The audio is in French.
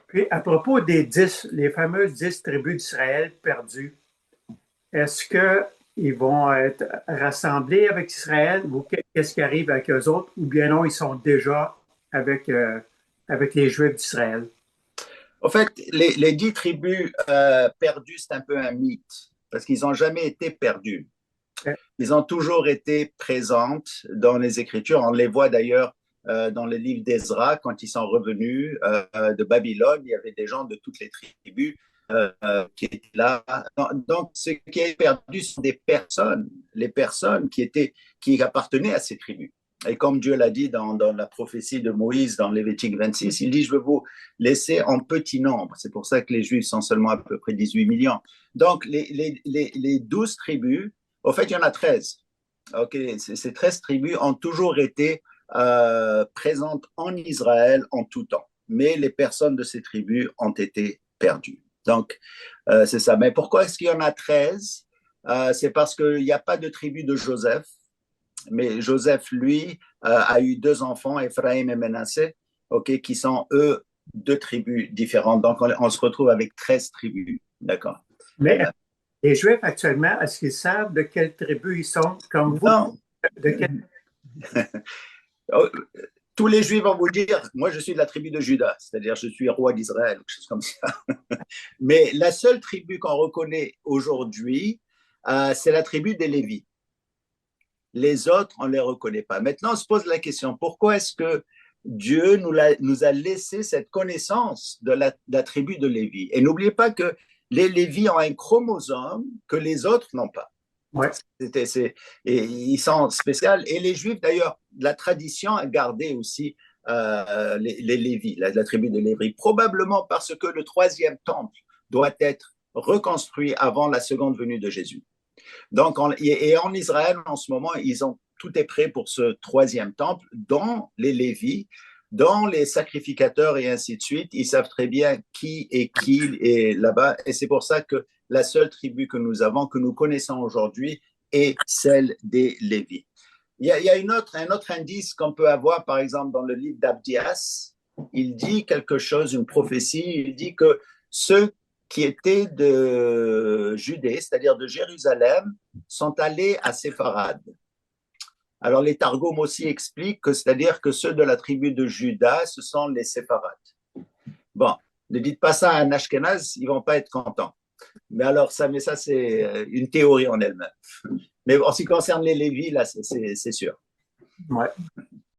Puis, à propos des 10, les fameuses 10 tribus d'Israël perdues, est-ce qu'ils vont être rassemblés avec Israël ou qu'est-ce qui arrive avec eux autres? Ou bien non, ils sont déjà avec, avec les Juifs d'Israël? En fait, les 10 tribus perdues, c'est un peu un mythe, parce qu'ils n'ont jamais été perdus. Ils ont toujours été présentes dans les Écritures. On les voit d'ailleurs dans le livre d'Ezra, quand ils sont revenus de Babylone, il y avait des gens de toutes les tribus qui étaient là. Donc, ce qui est perdu sont des personnes, les personnes qui appartenaient à ces tribus. Et comme Dieu l'a dit dans la prophétie de Moïse, dans Lévitique 26, il dit, je veux vous laisser en petit nombre. C'est pour ça que les Juifs sont seulement à peu près 18 millions. Donc, les 12 tribus, au fait, il y en a 13. Okay, ces 13 tribus ont toujours été présentes en Israël en tout temps. Mais les personnes de ces tribus ont été perdues. Donc, c'est ça. Mais pourquoi est-ce qu'il y en a 13? C'est parce qu'il n'y a pas de tribu de Joseph. Mais Joseph, lui, a eu deux enfants, Ephraim et Menassé, okay, qui sont, eux, deux tribus différentes. Donc, on se retrouve avec 13 tribus. D'accord. Mais les Juifs actuellement, est-ce qu'ils savent de quelle tribu ils sont comme vous? Non. De quelle... Tous les Juifs vont vous dire, moi je suis de la tribu de Juda, c'est-à-dire je suis roi d'Israël, quelque chose comme ça. Mais la seule tribu qu'on reconnaît aujourd'hui, c'est la tribu des Lévis. Les autres, on ne les reconnaît pas. Maintenant, on se pose la question, pourquoi est-ce que Dieu nous a laissé cette connaissance de la tribu de Lévi? Et n'oubliez pas que les Lévis ont un chromosome que les autres n'ont pas. Ouais. Et ils sont spéciaux. Et les Juifs, d'ailleurs, la tradition a gardé aussi les Lévis, la tribu de Lévi, probablement parce que le troisième temple doit être reconstruit avant la seconde venue de Jésus. Donc, et en Israël, en ce moment, tout est prêt pour ce troisième temple, dont les Lévis, dont les sacrificateurs et ainsi de suite. Ils savent très bien qui est là-bas. Et c'est pour ça que la seule tribu que nous avons, que nous connaissons aujourd'hui, est celle des Lévis. Il y a un autre indice qu'on peut avoir, par exemple, dans le livre d'Abdias. Il dit quelque chose, une prophétie. Il dit que ceux qui étaient de Judée, c'est-à-dire de Jérusalem, sont allés à Sépharad. Alors les Targum aussi expliquent que c'est-à-dire que ceux de la tribu de Juda, ce sont les Séfarades. Bon, ne dites pas ça à un Ashkenaz, ils vont pas être contents. Mais alors ça c'est une théorie en elle-même. Mais en ce qui concerne les Lévis, là, c'est sûr. Ouais.